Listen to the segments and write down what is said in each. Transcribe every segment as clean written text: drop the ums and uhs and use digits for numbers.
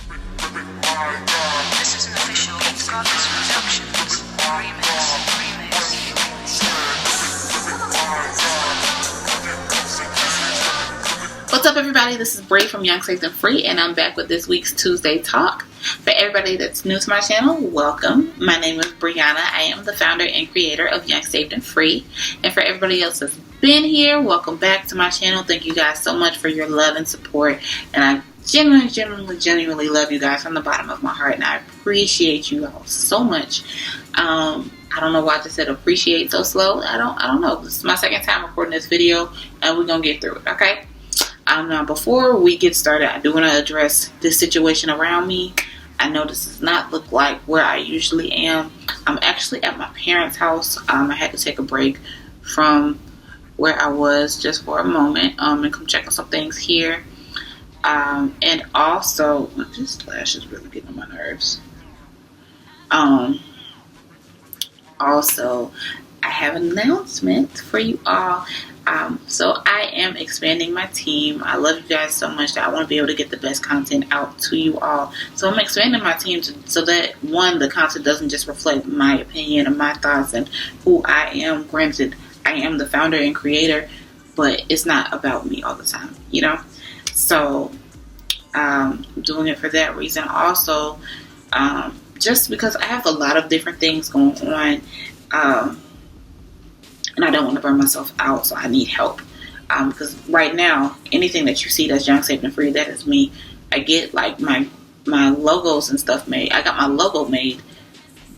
This is an official Goddess Productions remix. What's up, everybody? This is Bree from Young, Safe, and Free, and I'm back with this week's Tuesday Talk. For everybody that's new to my channel, welcome. My name is Brianna. I am the founder and creator of Young, Safe, and Free. And for everybody else that's been here, welcome back to my channel. Thank you guys so much for your love and support. And I genuinely love you guys from the bottom of my heart, and I appreciate you all so much. I don't know why I just said appreciate so slow. I don't know. This is my second time recording this video, and we're gonna get through it, okay? Now, before we get started, I do want to address this situation around me. I know this does not look like where I usually am. I'm actually at my parents' house. I had to take a break from where I was just for a moment and come check on some things here. And also, this flash is really getting on my nerves. Also, I have an announcement for you all. So I am expanding my team. I love you guys so much that I want to be able to get the best content out to you all. So I'm expanding my team so that, one, the content doesn't just reflect my opinion and my thoughts and who I am. Granted, I am the founder and creator, but it's not about me all the time, you know? So I'm doing it for that reason. Also, just because I have a lot of different things going on, and I don't want to burn myself out, so I need help. Because right now, anything that you see that's Young, Safe, and Free, that is me. I get like my logos and stuff made. I got my logo made,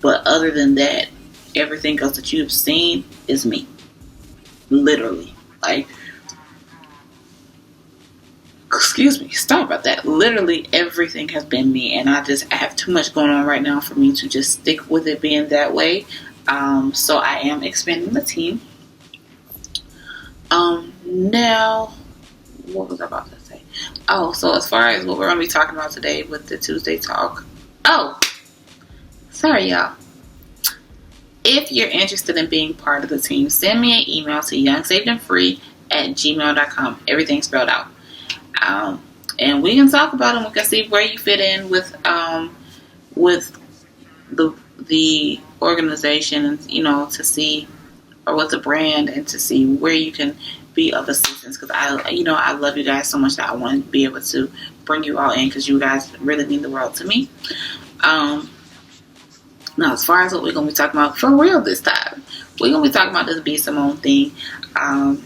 but other than that, everything else that you've seen is me. Literally. Like, excuse me, sorry about that. Literally everything has been me, and I have too much going on right now for me to just stick with it being that way. So I am expanding the team. Now, what was I about to say? Oh, so as far as what we're going to be talking about today with the Tuesday Talk. Oh, sorry, y'all. If you're interested in being part of the team, send me an email to youngsavedandfree@gmail.com. Everything spelled out. And we can talk about it. We can see where you fit in with the organization, and to see, or with the brand, and to see where you can be of assistance. Because I love you guys so much that I want to be able to bring you all in, because you guys really mean the world to me. Now, as far as what we're gonna be talking about for real this time, we're gonna be talking about this B. Simone thing. Child,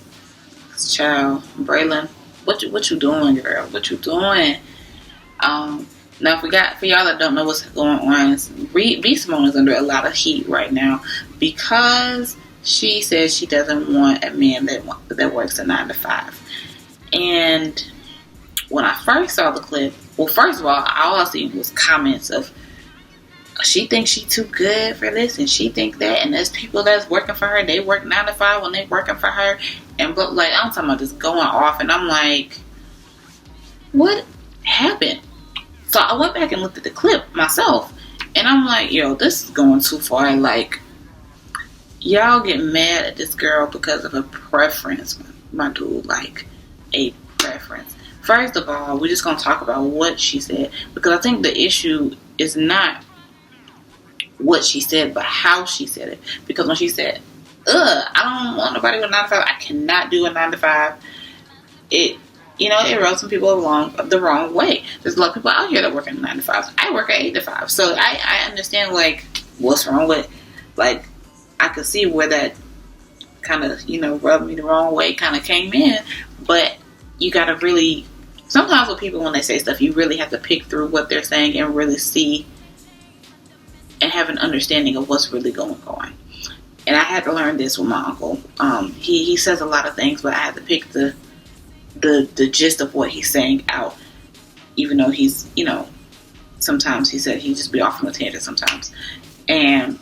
Braylon, what you doing, girl? What you doing? Now, for y'all that don't know what's going on, B. Simone is under a lot of heat right now because she says she doesn't want a man that works a 9-to-5. And when I first saw the clip, well, first of all I seen was comments of, she thinks she too good for this, and she think that, and there's people that's working for her, they work 9-to-5 when they working for her, and but like, I'm talking about just going off, and I'm like, what happened? So I went back and looked at the clip myself, and I'm like, yo, this is going too far. Like, y'all get mad at this girl because of a preference, my dude, like a preference. First of all, we're just going to talk about what she said, because I think the issue is not what she said, but how she said it. Because when she said, I don't want nobody with a 9-to-5, I cannot do a 9-to-5, it rubbed some people the wrong way. There's a lot of people out here that work in 9-to-5. I work at 8-to-5. So I understand, like, what's wrong with, like, I could see where that kind of, rubbed me the wrong way kind of came in. But you got to really, sometimes with people when they say stuff, you really have to pick through what they're saying and really see and have an understanding of what's really going on. And I had to learn this with my uncle. He says a lot of things, but I had to pick the gist of what he's saying out, even though he's, sometimes he said he just be off on a tangent sometimes. And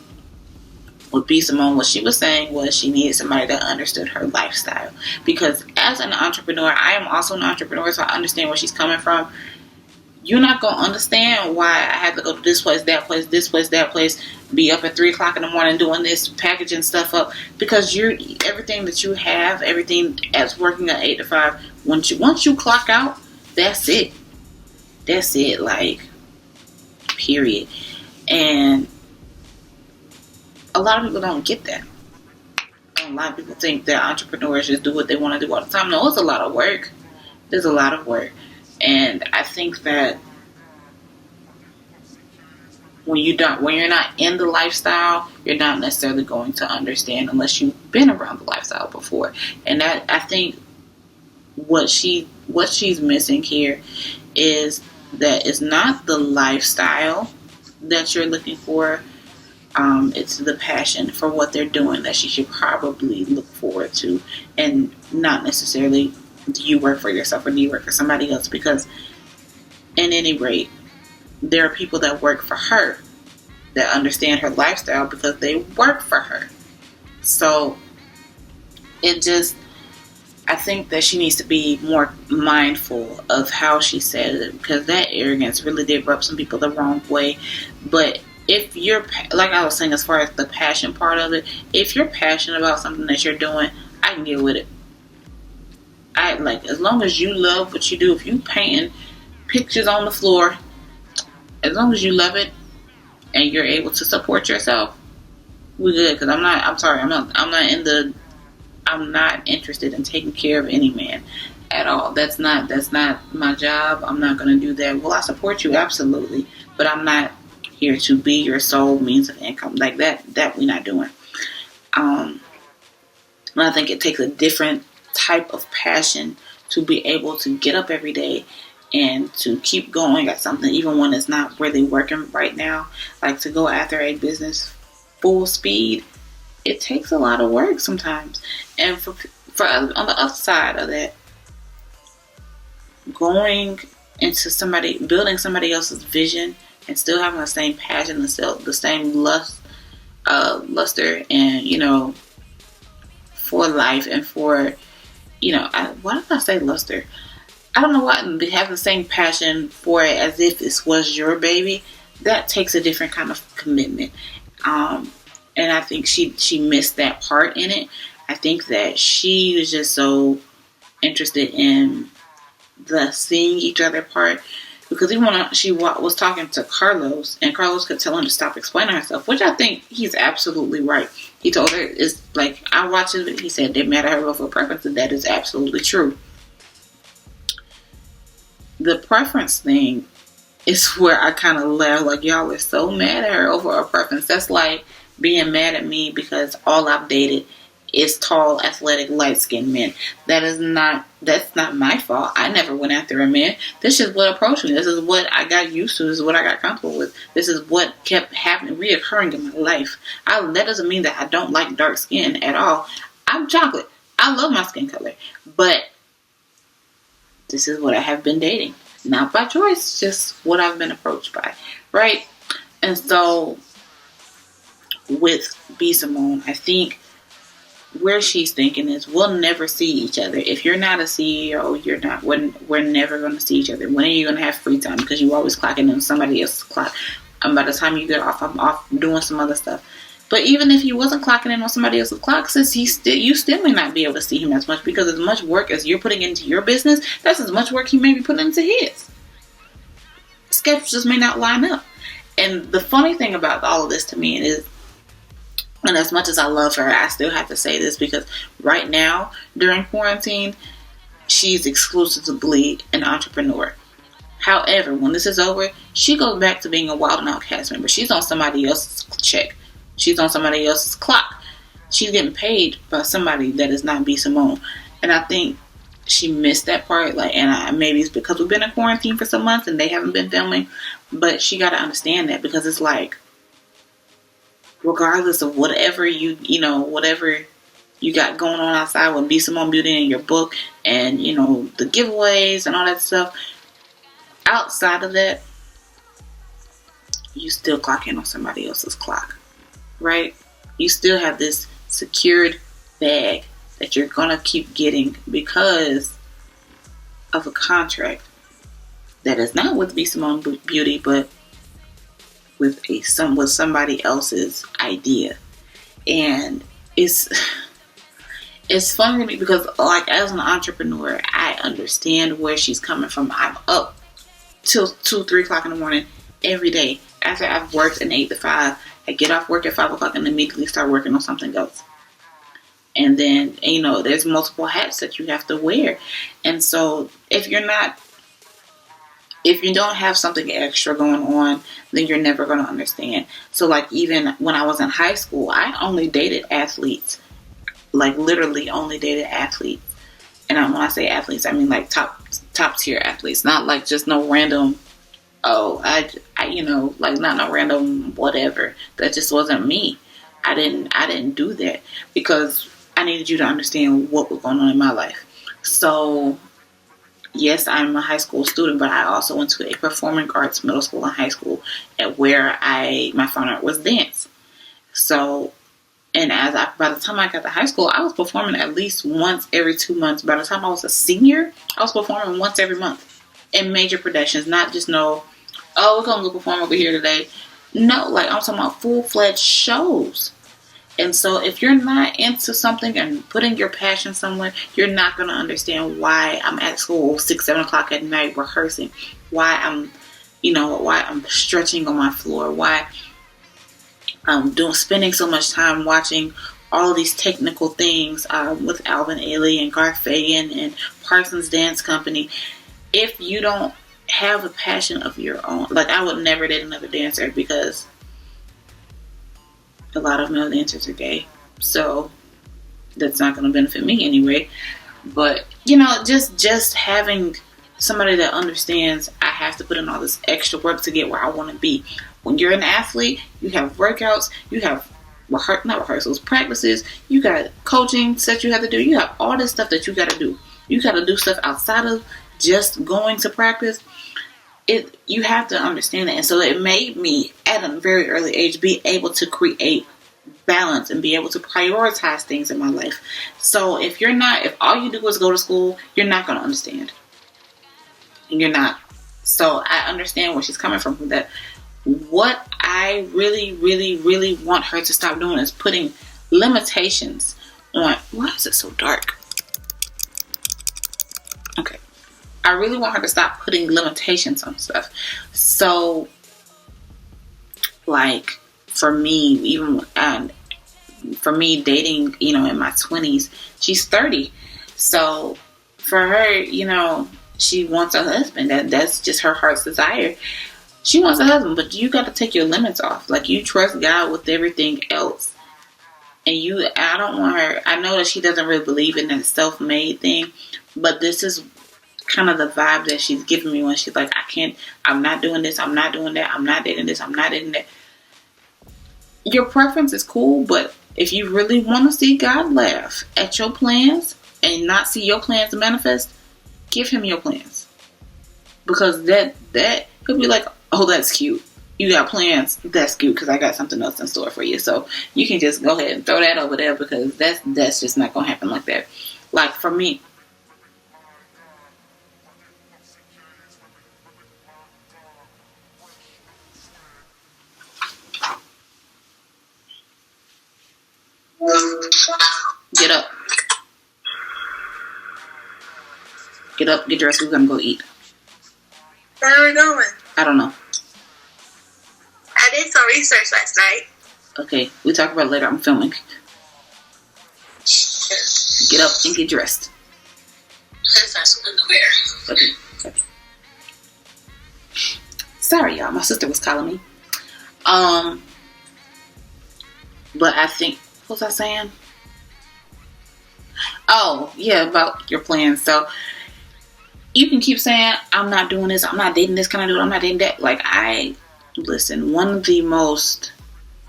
with B. Simone, what she was saying was she needed somebody that understood her lifestyle. Because as an entrepreneur, I am also an entrepreneur, so I understand where she's coming from. You're not going to understand why I had to go to this place, that place, this place, that place, be up at 3 o'clock in the morning doing this, packaging stuff up, because everything that you have, everything as working at 8-to-5, once you clock out, that's it. Like, period. And a lot of people don't get that. A lot of people think that entrepreneurs just do what they want to do all the time. No, it's a lot of work. There's a lot of work. And I think that when you're not in the lifestyle, you're not necessarily going to understand unless you've been around the lifestyle before. And that, I think what she's missing here is that it's not the lifestyle that you're looking for. It's the passion for what they're doing that she should probably look forward to, and not necessarily do you work for yourself or do you work for somebody else, because at any rate, there are people that work for her that understand her lifestyle because they work for her. So I think that she needs to be more mindful of how she says it, because that arrogance really did rub some people the wrong way. But if you're, like I was saying, as far as the passion part of it, if you're passionate about something that you're doing, I can get with it. As long as you love what you do, if you painting pictures on the floor, as long as you love it and you're able to support yourself, we're good. Because I'm not interested in taking care of any man at all. That's not my job. I'm not going to do that. Will I support you? Absolutely. But I'm not here to be your sole means of income. Like that we're not doing. And I think it takes a different type of passion to be able to get up every day and to keep going at something, even when it's not really working right now. Like, to go after a business full speed, it takes a lot of work sometimes. And for on the other side of that, going into building somebody else's vision and still having the same passion and still the same luster and, for life and for, why did I say luster? I don't know why. Having the same passion for it as if this was your baby, that takes a different kind of commitment. And I think she missed that part in it. I think that she was just so interested in the seeing each other part. Because even when she was talking to Carlos, and Carlos could tell him to stop explaining herself, which I think he's absolutely right. He told her, it's like, I watched it, he said, they met her over preference, and that is absolutely true. The preference thing is where I kind of laugh, like, y'all are so mad at her over a preference. That's like being mad at me because all I've dated is tall, athletic, light-skinned men. That's not my fault. I never went after a man. This is what approached me. This is what I got used to. This is what I got comfortable with. This is what kept happening, reoccurring in my life. That doesn't mean that I don't like dark skin at all. I'm chocolate. I love my skin color. But this is what I have been dating. Not by choice, just what I've been approached by. Right? And so, with B. Simone, I think where she's thinking is, we'll never see each other. If you're not a CEO, we're never going to see each other. When are you going to have free time? Because you always clocking in somebody else's clock. And by the time you get off, I'm off doing some other stuff. But even if you wasn't clocking in on somebody else's clock, since you still may not be able to see him as much, because as much work as you're putting into your business, that's as much work he may be putting into his. Schedules just may not line up. And the funny thing about all of this to me is, and as much as I love her, I still have to say this, because right now, during quarantine, she's exclusively an entrepreneur. However, when this is over, she goes back to being a Wild 'N Out cast member. She's on somebody else's check. She's on somebody else's clock. She's getting paid by somebody that is not B. Simone. And I think she missed that part. Maybe it's because we've been in quarantine for some months and they haven't been filming. But she got to understand that, because it's like, regardless of whatever whatever you got going on outside with B. Simone Beauty and your book and, the giveaways and all that stuff, outside of that, you still clock in on somebody else's clock, right? You still have this secured bag that you're going to keep getting because of a contract that is not with B. Simone Beauty, but with somebody else's idea. And it's funny to me because, like, as an entrepreneur, I understand where she's coming from. I'm up till 2-3 o'clock in the morning every day. After I've worked an 8 to 5, I get off work at 5 o'clock and immediately start working on something else. And then, there's multiple hats that you have to wear. And so if you don't have something extra going on, then you're never going to understand. So like even when I was in high school, I only dated athletes, like literally only dated athletes. And when I say athletes, I mean like top tier athletes, not like just no random, like not no random whatever. That just wasn't me. I didn't do that because I needed you to understand what was going on in my life. So yes, I'm a high school student, but I also went to a performing arts middle school and high school where my fine art was dance. So, and by the time I got to high school, I was performing at least once every 2 months. By the time I was a senior, I was performing once every month in major productions, not just we're going to go perform over here today. No, like I'm talking about full-fledged shows. And so if you're not into something and putting your passion somewhere, you're not going to understand why I'm at school 6, 7 o'clock at night rehearsing, why I'm stretching on my floor, why I'm spending so much time watching all of these technical things with Alvin Ailey and Garth Fagan and Parsons Dance Company. If you don't have a passion of your own, like I would never date another dancer because a lot of male dancers are gay, so that's not going to benefit me anyway. But just having somebody that understands I have to put in all this extra work to get where I want to be. When you're an athlete, you have workouts, you have not rehearsals, practices, you got coaching that you have to do, you have all this stuff that you got to do. You got to do stuff outside of just going to practice. You have to understand that. And so it made me, at a very early age, be able to create balance and be able to prioritize things in my life. So if all you do is go to school, you're not going to understand. And you're not. So I understand where she's coming from that. What I really, really, really want her to stop doing is putting limitations on. Why is it so dark? Okay. I really want her to stop putting limitations on stuff. So, like, for me dating, in my 20s, she's 30. So, for her, she wants a husband. That's just her heart's desire. She wants a husband, but you got to take your limits off. Like, you trust God with everything else. And I don't want her, I know that she doesn't really believe in that self-made thing, but this is kind of the vibe that she's giving me when she's like, I'm not doing this, I'm not doing that, I'm not dating this, I'm not dating that. Your preference is cool, but if you really want to see God laugh at your plans and not see your plans manifest, give him your plans. Because that he'll be like, oh, that's cute. You got plans, that's cute, because I got something else in store for you. So you can just go ahead and throw that over there, because that's just not going to happen like that. Like, for me, get up. Get up, get dressed, we're going to go eat. Where are we going? I don't know. I did some research last night. Okay, we'll talk about it later. I'm filming. Get up and get dressed. That's not something to wear. Okay. Sorry, y'all. My sister was calling me. But I think, what was I saying? Oh, yeah, about your plans. So, you can keep saying, I'm not doing this, I'm not dating this, can I do it, I'm not dating that. Like, listen, one of the most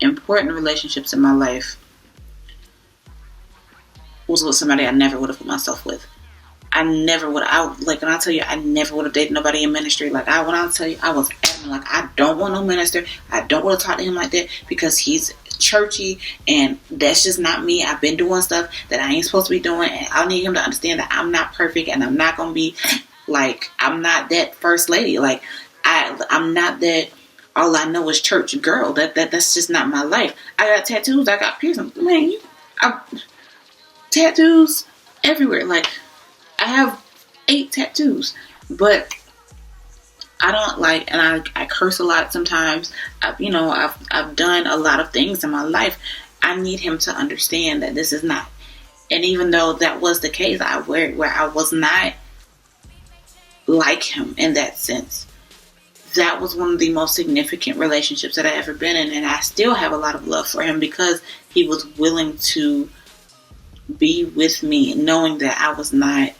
important relationships in my life was with somebody I never would have put myself with. I never would have, when I tell you, I never would have dated nobody in ministry. Like, when I tell you, I was adamant, like, I don't want no minister, I don't want to talk to him like that, because he's churchy, and that's just not me. I've been doing stuff that I ain't supposed to be doing, and I need him to understand that I'm not perfect, and I'm not going to be, like, I'm not that first lady. Like, I'm not that all I know is church girl. That's just not my life. I got tattoos, I got piercings. Man, tattoos everywhere. Like, I have 8 tattoos, but I don't like, and I curse a lot sometimes. I've done a lot of things in my life. I need him to understand that this is not. And even though that was the case, where I was not like him in that sense. That was one of the most significant relationships that I ever been in, and I still have a lot of love for him because he was willing to be with me, knowing that I was not,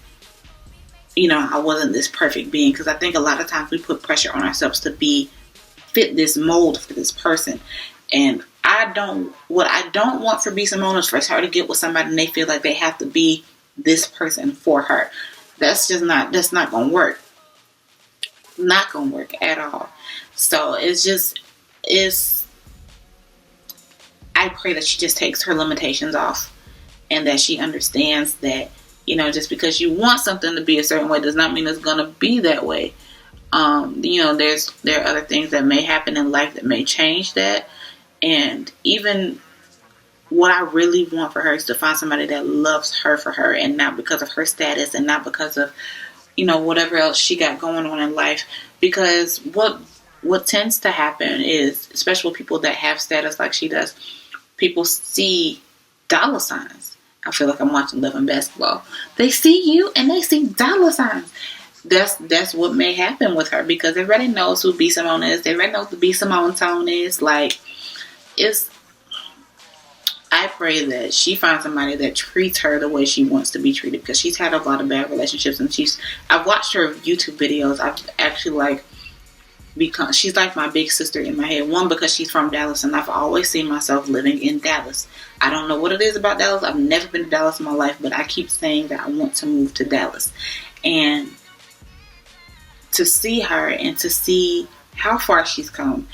I wasn't this perfect being. Because I think a lot of times we put pressure on ourselves to fit this mold for this person, and what I don't want for B. Simone is for her to get with somebody and they feel like they have to be this person for her. That's not gonna work. Not gonna work at all. So I pray that she just takes her limitations off and that she understands that, just because you want something to be a certain way does not mean it's gonna be that way. There are other things that may happen in life that may change that. And even what I really want for her is to find somebody that loves her for her and not because of her status and not because of whatever else she got going on in life. Because what tends to happen is, especially with people that have status like she does, people see dollar signs. I feel like I'm watching Love and Basketball. They see you and they see dollar signs. That's what may happen with her because everybody knows who B. Simone is. Everybody knows the B. Simone tone is. I pray that she finds somebody that treats her the way she wants to be treated because she's had a lot of bad relationships and I've watched her YouTube videos. I've actually she's like my big sister in my head. One, because she's from Dallas and I've always seen myself living in Dallas. I don't know what it is about Dallas. I've never been to Dallas in my life, but I keep saying that I want to move to Dallas. And to see her and to see how far she's come,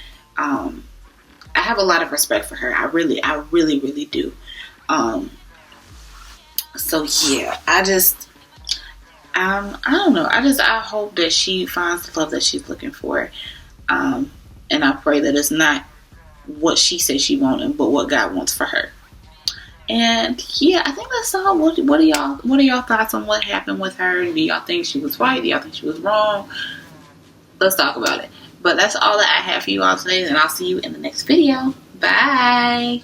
I have a lot of respect for her. I really, really do. So yeah, I don't know. I hope that she finds the love that she's looking for. And I pray that it's not what she says she wanted, but what God wants for her. And yeah, I think that's all. What are y'all thoughts on what happened with her? Do y'all think she was right? Do y'all think she was wrong? Let's talk about it. But that's all that I have for you all today, and I'll see you in the next video. Bye.